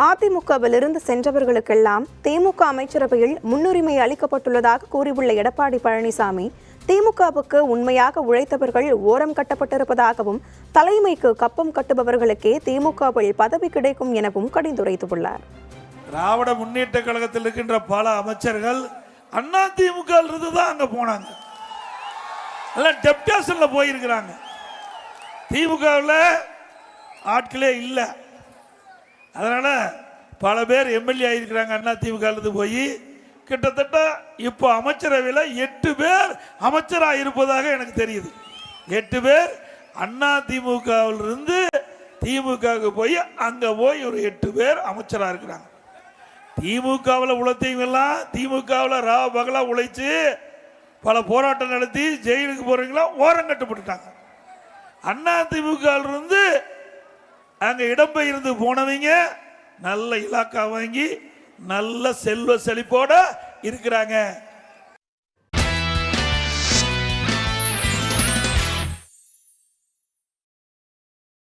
அதிமுகவிலிருந்து சென்றவர்களுக்கெல்லாம் திமுக அமைச்சரவையில் முன்னுரிமை அளிக்கப்பட்டுள்ளதாக கூறியுள்ள எடப்பாடி பழனிசாமி, திமுகவுக்கு உண்மையாக உழைத்தவர்கள் ஓரம் கட்டப்பட்டிருப்பதாகவும், தலைமைக்கு கப்பம் கட்டுபவர்களுக்கே திமுகவில் பதவி கிடைக்கும் எனவும் கடிந்துரைத்துள்ளார். திராவிட முன்னேற்ற கழகத்தில் இருக்கின்ற பல அமைச்சர்கள் அண்ணா திமுக தான் அங்க போனாங்க, டெப்டேஷன்ல போயிருக்கிறாங்க. திமுகவில் ஆட்களே இல்லை. அதனால பல பேர் எம்எல்ஏ ஆயிருக்கிறாங்க அண்ணா திமுக போய். கிட்டத்தட்ட இப்போ அமைச்சரவையில் 8 பேர் அமைச்சராக இருப்பதாக எனக்கு தெரியுது. 8 பேர் அண்ணா திமுகவிலிருந்து திமுகவுக்கு போய் அங்க போய் ஒரு 8 பேர் அமைச்சராக இருக்கிறாங்க. திமுகவில் உழைத்தவங்கெல்லாம் திமுகவில் ரா பகலா உழைச்சு பல போராட்டம் நடத்தி ஜெயிலுக்கு போறவங்களா ஓரம் கட்டப்பட்டுட்டாங்க. அண்ணா திமுகவிலிருந்து அங்க இடம்பெயர்ந்து போனவங்க நல்ல இலாக்கா வாங்கி நல்ல செல்வ செழிப்போட இருக்கிறாங்க.